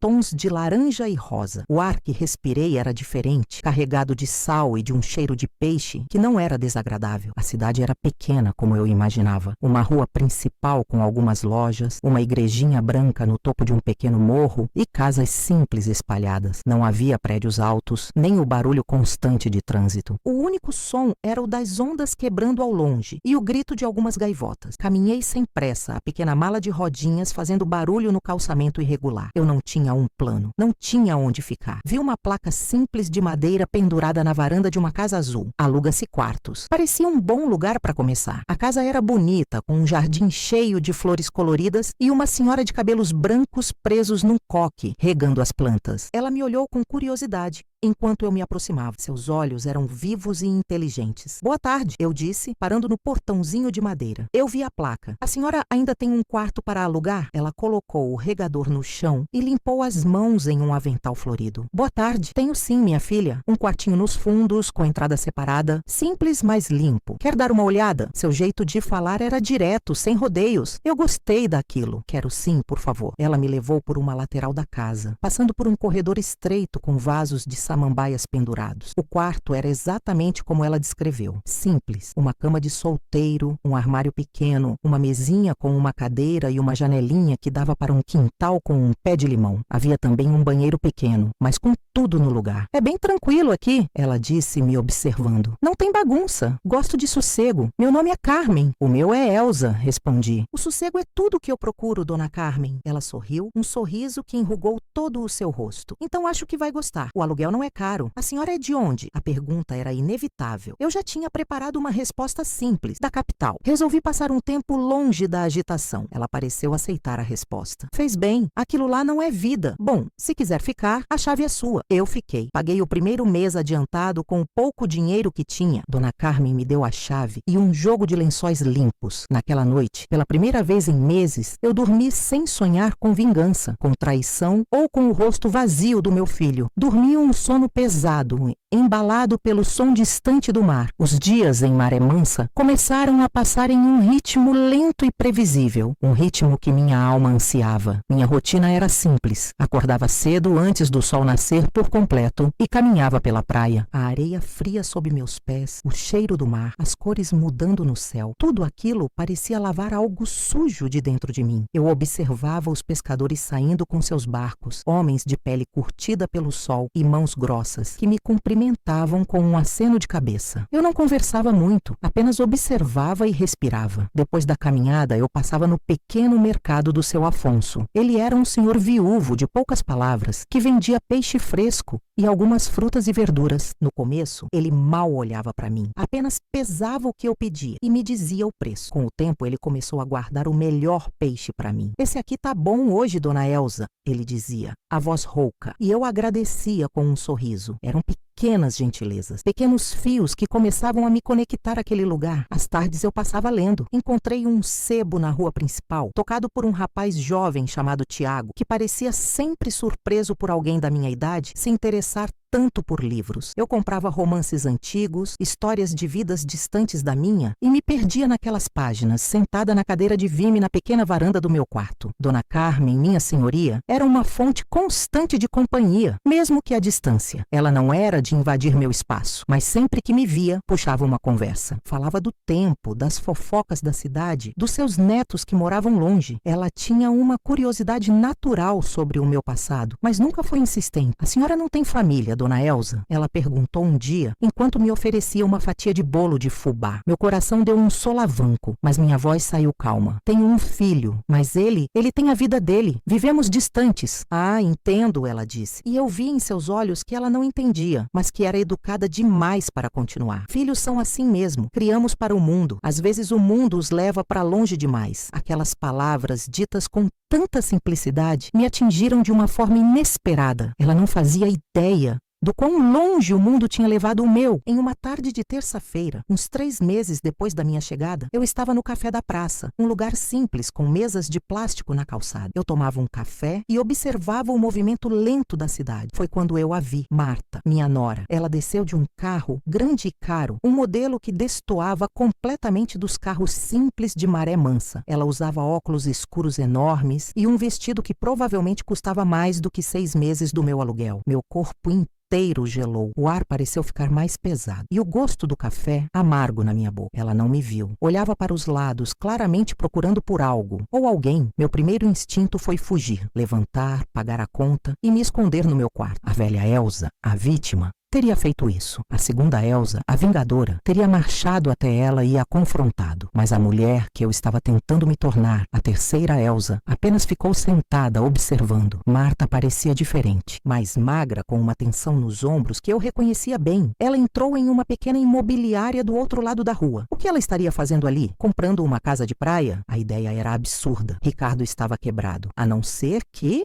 tons de laranja e rosa. O ar que respirei era diferente, carregado de sal e de um cheiro de peixe que não era desagradável. A cidade era pequena, como eu imaginava. Uma rua principal com algumas lojas, uma igrejinha branca no topo de um pequeno morro e casas simples espalhadas. Não havia prédios altos, nem o barulho constante de trânsito. O único som era o das ondas quebrando ao longe e o grito de algumas gaivotas. Caminhei sem pressa, a pequena mala de rodinhas fazendo barulho no calçamento irregular. Eu não tinha um plano, não tinha onde ficar. Vi uma placa simples de madeira pendurada na varanda de uma casa azul. Aluga-se quartos. Parecia um bom lugar para começar. A casa era bonita, com um jardim cheio de flores coloridas e uma senhora de cabelos brancos presos num coque, regando as plantas. Ela me olhou com curiosidade enquanto eu me aproximava. Seus olhos eram vivos e inteligentes. Boa tarde, eu disse, parando no portãozinho de madeira. Eu vi a placa. A senhora ainda tem um quarto para alugar? Ela colocou o regador no chão e limpou as mãos em um avental florido. Boa tarde. Tenho sim, minha filha. Um quartinho nos fundos, com entrada separada. Simples, mas limpo. Quer dar uma olhada? Seu jeito de falar era direto, sem rodeios. Eu gostei daquilo. Quero sim, por favor. Ela me levou por uma lateral da casa, passando por um corredor estreito com vasos de samambaias pendurados. O quarto era exatamente como ela descreveu. Simples. Uma cama de solteiro, um armário pequeno, uma mesinha com uma cadeira e uma janelinha que dava para um quintal com um pé de limão. Havia também um banheiro pequeno, mas com tudo no lugar. É bem tranquilo aqui, ela disse, me observando. Não tem bagunça. Gosto de sossego. Meu nome é Carmen. O meu é Elsa, respondi. O sossego é tudo o que eu procuro, dona Carmen. Ela sorriu, um sorriso que enrugou todo o seu rosto. Então acho que vai gostar. O aluguel não é caro. A senhora é de onde? A pergunta era inevitável. Eu já tinha preparado uma resposta simples, da capital. Resolvi passar um tempo longe da agitação. Ela pareceu aceitar a resposta. Fez bem. Aquilo lá não é vida. Bom, se quiser ficar, a chave é sua. Eu fiquei. Paguei o primeiro mês adiantado com o pouco dinheiro que tinha. Dona Carmen me deu a chave e um jogo de lençóis limpos. Naquela noite, pela primeira vez em meses, eu dormi sem sonhar com vingança, com traição ou com o rosto vazio do meu filho. Dormi um sono pesado, embalado pelo som distante do mar. Os dias em Maré Mansa começaram a passar em um ritmo lento lento e previsível, um ritmo que minha alma ansiava. Minha rotina era simples. Acordava cedo antes do sol nascer por completo e caminhava pela praia. A areia fria sob meus pés, o cheiro do mar, as cores mudando no céu. Tudo aquilo parecia lavar algo sujo de dentro de mim. Eu observava os pescadores saindo com seus barcos, homens de pele curtida pelo sol e mãos grossas, que me cumprimentavam com um aceno de cabeça. Eu não conversava muito, apenas observava e respirava. Depois da caminhada, eu passava no pequeno mercado do seu Afonso. Ele era um senhor viúvo de poucas palavras, que vendia peixe fresco e algumas frutas e verduras. No começo, ele mal olhava para mim, apenas pesava o que eu pedia e me dizia o preço. Com o tempo, ele começou a guardar o melhor peixe para mim. "Esse aqui tá bom hoje, dona Elza", ele dizia, a voz rouca, e eu agradecia com um sorriso. Eram pequenas gentilezas, pequenos fios que começavam a me conectar àquele lugar. Às tardes eu passava lendo. Encontrei um sebo na rua principal, tocado por um rapaz jovem chamado Tiago, que parecia sempre surpreso por alguém da minha idade se interessar tanto por livros. Eu comprava romances antigos, histórias de vidas distantes da minha e me perdia naquelas páginas, sentada na cadeira de vime na pequena varanda do meu quarto. Dona Carmen, minha senhoria, era uma fonte constante de companhia, mesmo que à distância. Ela não era de invadir meu espaço, mas sempre que me via, puxava uma conversa. Falava do tempo, das fofocas da cidade, dos seus netos que moravam longe. Ela tinha uma curiosidade natural sobre o meu passado, mas nunca foi insistente. "A senhora não tem família, dona Elza?" ela perguntou um dia, enquanto me oferecia uma fatia de bolo de fubá. Meu coração deu um solavanco, mas minha voz saiu calma. "Tenho um filho, mas ele tem a vida dele. Vivemos distantes." "Ah, entendo", ela disse. E eu vi em seus olhos que ela não entendia, mas que era educada demais para continuar. "Filhos são assim mesmo. Criamos para o mundo. Às vezes o mundo os leva para longe demais." Aquelas palavras ditas com tanta simplicidade me atingiram de uma forma inesperada. Ela não fazia ideia do quão longe o mundo tinha levado o meu. Em uma tarde de terça-feira, uns 3 meses depois da minha chegada, eu estava no café da praça, um lugar simples com mesas de plástico na calçada. Eu tomava um café e observava o movimento lento da cidade. Foi quando eu a vi, Marta, minha nora. Ela desceu de um carro grande e caro, um modelo que destoava completamente dos carros simples de maré mansa. Ela usava óculos escuros enormes e um vestido que provavelmente custava mais do que 6 meses do meu aluguel. Meu corpo inteiro gelou. O ar pareceu ficar mais pesado. E o gosto do café amargo na minha boca. Ela não me viu. Olhava para os lados, claramente procurando por algo ou alguém. Meu primeiro instinto foi fugir, levantar, pagar a conta e me esconder no meu quarto. A velha Elza, a vítima, teria feito isso. A segunda Elza, a vingadora, teria marchado até ela e a confrontado. Mas a mulher que eu estava tentando me tornar, a terceira Elza, apenas ficou sentada observando. Marta parecia diferente, mais magra, com uma tensão nos ombros que eu reconhecia bem. Ela entrou em uma pequena imobiliária do outro lado da rua. O que ela estaria fazendo ali? Comprando uma casa de praia? A ideia era absurda. Ricardo estava quebrado. A não ser que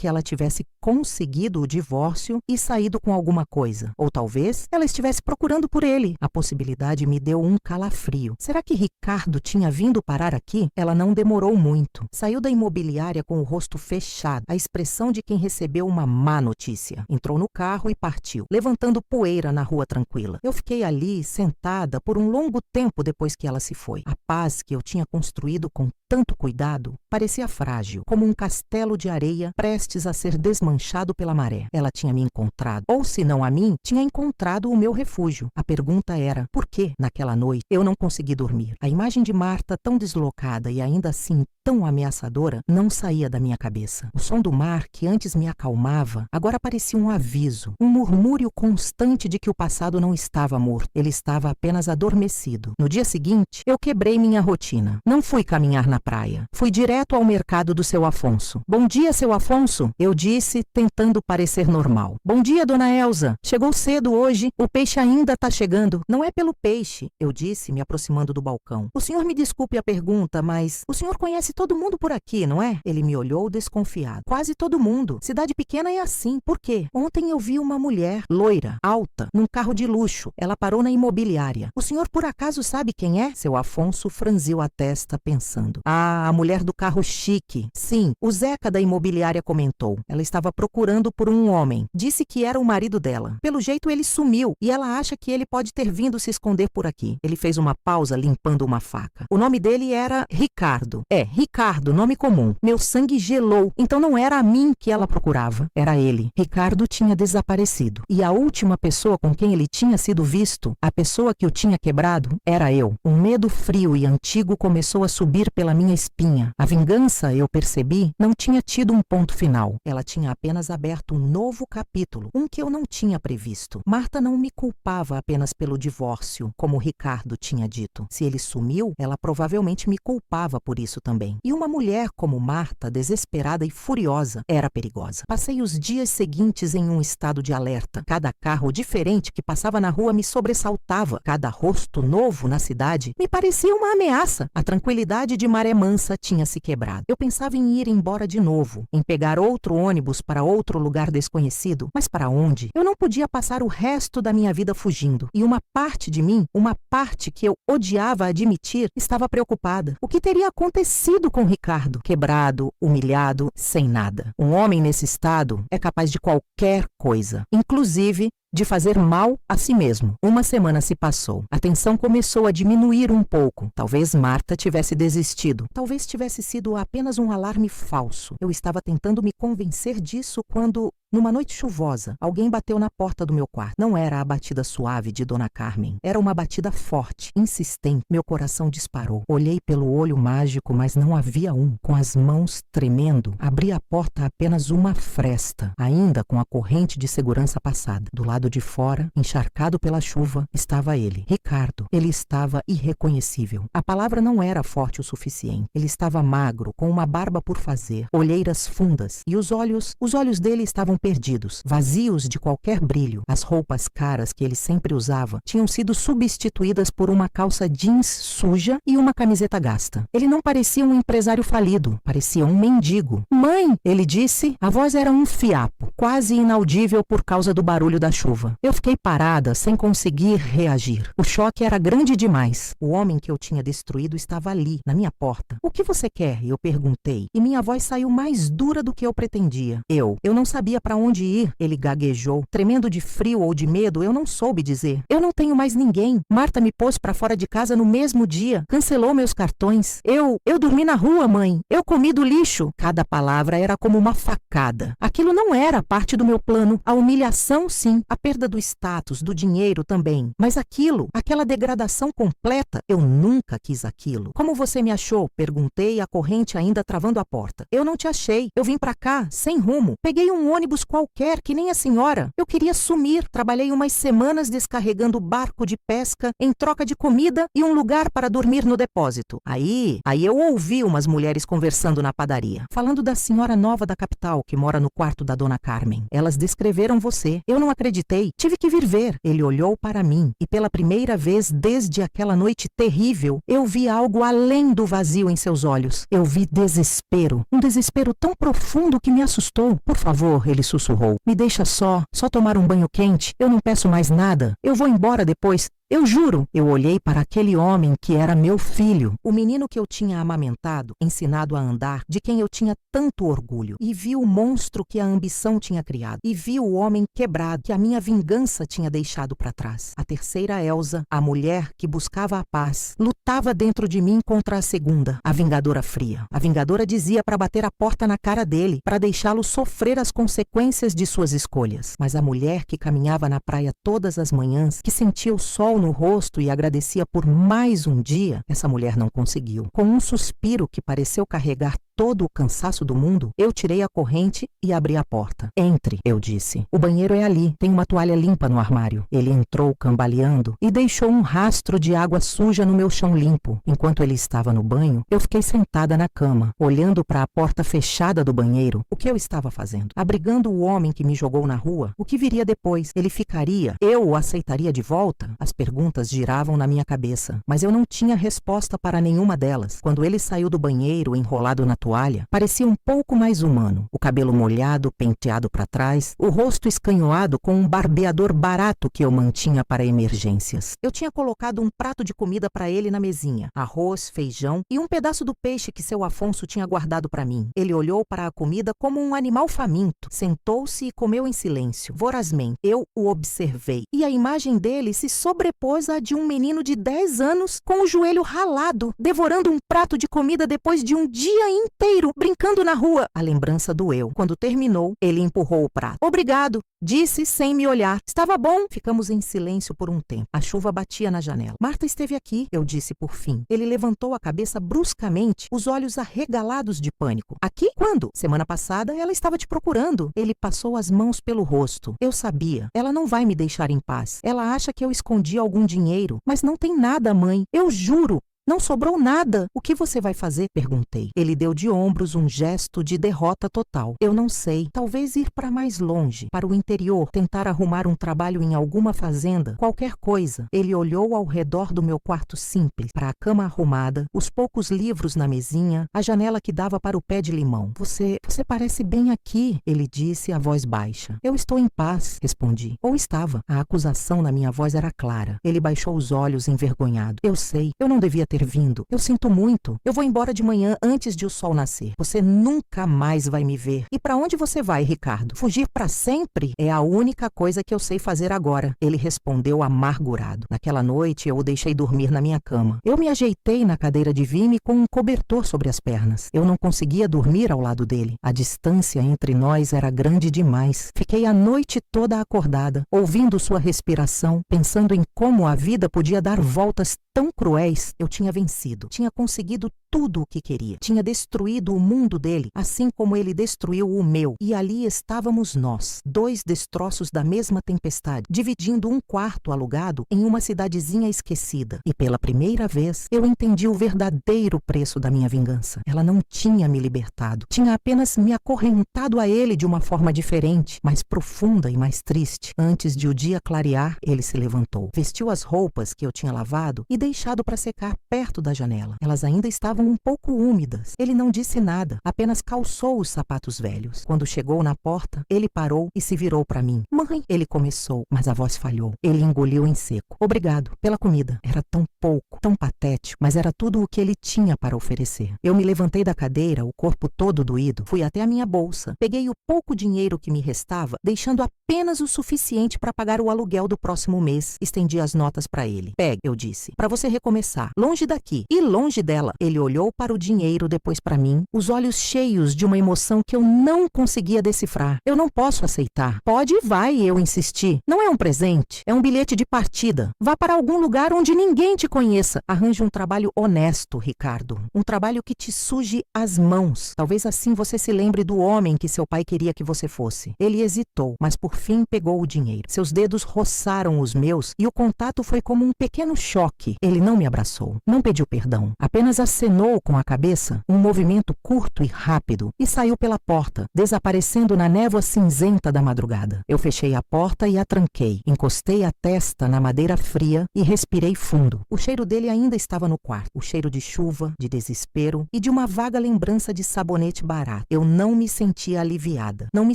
ela tivesse conseguido o divórcio e saído com alguma coisa. Ou talvez ela estivesse procurando por ele. A possibilidade me deu um calafrio. Será que Ricardo tinha vindo parar aqui? Ela não demorou muito. Saiu da imobiliária com o rosto fechado, a expressão de quem recebeu uma má notícia. Entrou no carro e partiu, levantando poeira na rua tranquila. Eu fiquei ali, sentada, por um longo tempo depois que ela se foi. A paz que eu tinha construído com tanto cuidado parecia frágil, como um castelo de areia prestes a ser desmanchado pela maré. Ela tinha me encontrado, ou se não a mim, tinha encontrado o meu refúgio. A pergunta era, por que, naquela noite, eu não consegui dormir? A imagem de Marta, tão deslocada e ainda assim tão ameaçadora, não saía da minha cabeça. O som do mar, que antes me acalmava, agora parecia um aviso, um murmúrio constante de que o passado não estava morto, ele estava apenas adormecido. No dia seguinte, eu quebrei minha rotina. Não fui caminhar na praia. Fui direto ao mercado do seu Afonso. "Bom dia, seu Afonso", eu disse, tentando parecer normal. "Bom dia, dona Elza. Chegou cedo hoje. O peixe ainda está chegando." "Não é pelo peixe", eu disse, me aproximando do balcão. "O senhor me desculpe a pergunta, mas o senhor conhece Quase todo mundo por aqui, não é? Ele me olhou desconfiado. Quase todo mundo. Cidade pequena é assim. Por quê? Ontem eu vi uma mulher, loira, alta, num carro de luxo. Ela parou na imobiliária. O senhor por acaso sabe quem é? Seu Afonso franziu a testa pensando. Ah, a mulher do carro chique. Sim, o Zeca da imobiliária comentou. Ela estava procurando por um homem. Disse que era o marido dela. Pelo jeito ele sumiu e ela acha que ele pode ter vindo se esconder por aqui. Ele fez uma pausa limpando uma faca. O nome dele era Ricardo. Ricardo, nome comum. Meu sangue gelou. Então não era a mim que ela procurava. Era ele. Ricardo tinha desaparecido. E a última pessoa com quem ele tinha sido visto, a pessoa que o tinha quebrado, era eu. Um medo frio e antigo começou a subir pela minha espinha. A vingança, eu percebi, não tinha tido um ponto final. Ela tinha apenas aberto um novo capítulo, um que eu não tinha previsto. Marta não me culpava apenas pelo divórcio, como Ricardo tinha dito. Se ele sumiu, ela provavelmente me culpava por isso também. E uma mulher como Marta, desesperada e furiosa, era perigosa. Passei os dias seguintes em um estado de alerta. Cada carro diferente que passava na rua me sobressaltava. Cada rosto novo na cidade me parecia uma ameaça. A tranquilidade de Maré Mansa tinha se quebrado. Eu pensava em ir embora de novo, em pegar outro ônibus para outro lugar desconhecido. Mas para onde? Eu não podia passar o resto da minha vida fugindo. E uma parte de mim, uma parte que eu odiava admitir, estava preocupada. O que teria acontecido com Ricardo? Quebrado, humilhado, sem nada. Um homem nesse estado é capaz de qualquer coisa, inclusive de fazer mal a si mesmo. Uma semana se passou. A tensão começou a diminuir um pouco. Talvez Marta tivesse desistido. Talvez tivesse sido apenas um alarme falso. Eu estava tentando me convencer disso quando, numa noite chuvosa, alguém bateu na porta do meu quarto. Não era a batida suave de Dona Carmen. Era uma batida forte, insistente. Meu coração disparou. Olhei pelo olho mágico, mas não havia um. Com as mãos tremendo, abri a porta apenas uma fresta, ainda com a corrente de segurança passada. Do lado de fora, encharcado pela chuva, estava ele, Ricardo. Ele estava irreconhecível. A palavra não era forte o suficiente. Ele estava magro, com uma barba por fazer, olheiras fundas, e os olhos dele estavam perdidos, vazios de qualquer brilho. As roupas caras que ele sempre usava tinham sido substituídas por uma calça jeans suja e uma camiseta gasta. Ele não parecia um empresário falido, parecia um mendigo. "Mãe!" ele disse. A voz era um fiapo, quase inaudível por causa do barulho da chuva. Eu fiquei parada, sem conseguir reagir. O choque era grande demais. O homem que eu tinha destruído estava ali, na minha porta. "O que você quer?" eu perguntei, e minha voz saiu mais dura do que eu pretendia. Eu não sabia para onde ir, ele gaguejou. Tremendo de frio ou de medo, eu não soube dizer. "Eu não tenho mais ninguém. Marta me pôs para fora de casa no mesmo dia. Cancelou meus cartões. Eu dormi na rua, mãe. Eu comi do lixo." Cada palavra era como uma facada. Aquilo não era parte do meu plano. A humilhação, sim. A perda do status, do dinheiro também. Mas aquela degradação completa, eu nunca quis aquilo. "Como você me achou?" perguntei, a corrente ainda travando a porta. "Eu não te achei. Eu vim pra cá, sem rumo. Peguei um ônibus qualquer, que nem a senhora. Eu queria sumir. Trabalhei umas semanas descarregando barco de pesca em troca de comida e um lugar para dormir no depósito. Aí eu ouvi umas mulheres conversando na padaria, falando da senhora nova da capital, que mora no quarto da Dona Carmen. Elas descreveram você. Eu não acreditei. Tive que vir ver." Ele olhou para mim e pela primeira vez desde aquela noite terrível, eu vi algo além do vazio em seus olhos. Eu vi desespero. Um desespero tão profundo que me assustou. "Por favor," ele sussurrou. "Me deixa só tomar um banho quente. Eu não peço mais nada. Eu vou embora depois. Eu juro." Eu olhei para aquele homem que era meu filho, o menino que eu tinha amamentado, ensinado a andar, de quem eu tinha tanto orgulho, e vi o monstro que a ambição tinha criado, e vi o homem quebrado que a minha vingança tinha deixado para trás. A terceira Elsa, a mulher que buscava a paz, lutava dentro de mim contra a segunda, a vingadora fria. A vingadora dizia para bater a porta na cara dele, para deixá-lo sofrer as consequências de suas escolhas. Mas a mulher que caminhava na praia todas as manhãs, que sentia o sol no rosto e agradecia por mais um dia, essa mulher não conseguiu. Com um suspiro que pareceu carregar todo o cansaço do mundo, eu tirei a corrente e abri a porta. Entre, eu disse. O banheiro é ali, tem uma toalha limpa no armário. Ele entrou cambaleando e deixou um rastro de água suja no meu chão limpo. Enquanto ele estava no banho, eu fiquei sentada na cama, olhando para a porta fechada do banheiro. O que eu estava fazendo? Abrigando o homem que me jogou na rua? O que viria depois? Ele ficaria? Eu o aceitaria de volta? As perguntas giravam na minha cabeça, mas eu não tinha resposta para nenhuma delas. Quando ele saiu do banheiro enrolado na toalha, parecia um pouco mais humano. O cabelo molhado, penteado para trás, o rosto escanhoado com um barbeador barato que eu mantinha para emergências. Eu tinha colocado um prato de comida para ele na mesinha, arroz, feijão e um pedaço do peixe que seu Afonso tinha guardado para mim. Ele olhou para a comida como um animal faminto, sentou-se e comeu em silêncio, vorazmente. Eu o observei e a imagem dele se sobrepôs à de um menino de 10 anos com o joelho ralado, devorando um prato de comida depois de um dia inteiro brincando na rua. A lembrança doeu. Quando terminou, ele empurrou o prato. Obrigado, disse sem me olhar. Estava bom. Ficamos em silêncio por um tempo. A chuva batia na janela. Marta esteve aqui, eu disse por fim. Ele levantou a cabeça bruscamente, os olhos arregalados de pânico. Aqui? Quando? Semana passada ela estava te procurando. Ele passou as mãos pelo rosto. Eu sabia. Ela não vai me deixar em paz. Ela acha que eu escondi algum dinheiro. Mas não tem nada, mãe. Eu juro. Não sobrou nada. O que você vai fazer? Perguntei. Ele deu de ombros um gesto de derrota total. Eu não sei. Talvez ir para mais longe, para o interior, tentar arrumar um trabalho em alguma fazenda, qualquer coisa. Ele olhou ao redor do meu quarto simples, para a cama arrumada, os poucos livros na mesinha, a janela que dava para o pé de limão. Você parece bem aqui, ele disse a voz baixa. Eu estou em paz, respondi. Ou estava. A acusação na minha voz era clara. Ele baixou os olhos envergonhado. Eu sei. Eu não devia ter vindo. Eu sinto muito. Eu vou embora de manhã antes de o sol nascer. Você nunca mais vai me ver. E para onde você vai, Ricardo? Fugir para sempre? É a única coisa que eu sei fazer agora. Ele respondeu amargurado. Naquela noite eu o deixei dormir na minha cama. Eu me ajeitei na cadeira de Vime com um cobertor sobre as pernas. Eu não conseguia dormir ao lado dele. A distância entre nós era grande demais. Fiquei a noite toda acordada, ouvindo sua respiração, pensando em como a vida podia dar voltas tão cruéis. Eu tinha vencido, tinha conseguido tudo o que queria, tinha destruído o mundo dele, assim como ele destruiu o meu, e ali estávamos nós, dois destroços da mesma tempestade, dividindo um quarto alugado em uma cidadezinha esquecida. E pela primeira vez, eu entendi o verdadeiro preço da minha vingança. Ela não tinha me libertado, tinha apenas me acorrentado a ele de uma forma diferente, mais profunda e mais triste. Antes de o dia clarear, ele se levantou, vestiu as roupas que eu tinha lavado e deixado para secar perto da janela. Elas ainda estavam um pouco úmidas. Ele não disse nada, apenas calçou os sapatos velhos. Quando chegou na porta, ele parou e se virou para mim. Mãe, ele começou, mas a voz falhou. Ele engoliu em seco. Obrigado pela comida. Era tão pouco, tão patético, mas era tudo o que ele tinha para oferecer. Eu me levantei da cadeira, o corpo todo doído, fui até a minha bolsa, peguei o pouco dinheiro que me restava, deixando apenas o suficiente para pagar o aluguel do próximo mês. Estendi as notas para ele. Pegue, eu disse, para você recomeçar, longe daqui e longe dela. Ele olhou para o dinheiro, depois para mim, os olhos cheios de uma emoção que eu não conseguia decifrar. Eu não posso aceitar. Pode e vai, eu insisti. Não é um presente, é um bilhete de partida. Vá para algum lugar onde ninguém te conheça. Arranje um trabalho honesto, Ricardo. Um trabalho que te suje as mãos. Talvez assim você se lembre do homem que seu pai queria que você fosse. Ele hesitou, mas por fim pegou o dinheiro. Seus dedos roçaram os meus e o contato foi como um pequeno choque. Ele não me abraçou, não pediu perdão, apenas acenou com a cabeça, um movimento curto e rápido, e saiu pela porta, desaparecendo na névoa cinzenta da madrugada. Eu fechei a porta e a tranquei, encostei a testa na madeira fria e respirei fundo. O cheiro dele ainda estava no quarto, o cheiro de chuva, de desespero e de uma vaga lembrança de sabonete barato. Eu não me sentia aliviada, não me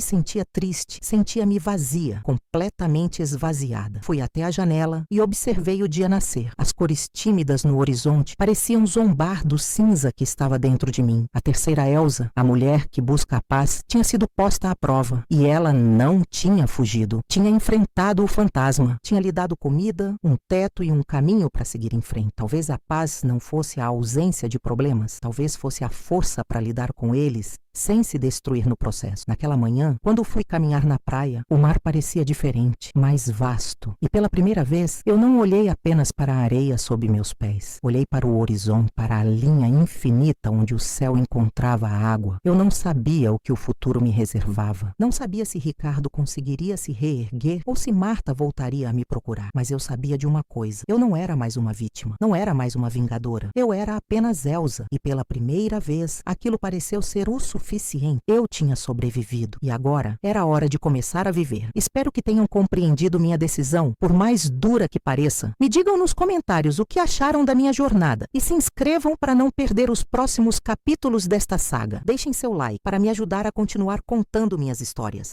sentia triste, sentia-me vazia, completamente esvaziada. Fui até a janela e observei o dia nascer. As cores tímidas no horizonte pareciam zombar do cinza que estava dentro de mim. A terceira Elsa, a mulher que busca a paz, tinha sido posta à prova. E ela não tinha fugido. Tinha enfrentado o fantasma. Tinha lhe dado comida, um teto e um caminho para seguir em frente. Talvez a paz não fosse a ausência de problemas. Talvez fosse a força para lidar com eles sem se destruir no processo. Naquela manhã, quando fui caminhar na praia, o mar parecia diferente, mais vasto. E pela primeira vez, eu não olhei apenas para a areia sob meus pés. Olhei para o horizonte, para a linha infinita onde o céu encontrava a água. Eu não sabia o que o futuro me reservava. Não sabia se Ricardo conseguiria se reerguer ou se Marta voltaria a me procurar. Mas eu sabia de uma coisa. Eu não era mais uma vítima. Não era mais uma vingadora. Eu era apenas Elsa. E pela primeira vez, aquilo pareceu ser o suficiente. Eu tinha sobrevivido. E agora era hora de começar a viver. Espero que tenham compreendido minha decisão, por mais dura que pareça. Me digam nos comentários o que acharam da minha jornada. E se inscrevam para não perder os próximos capítulos desta saga. Deixem seu like para me ajudar a continuar contando minhas histórias.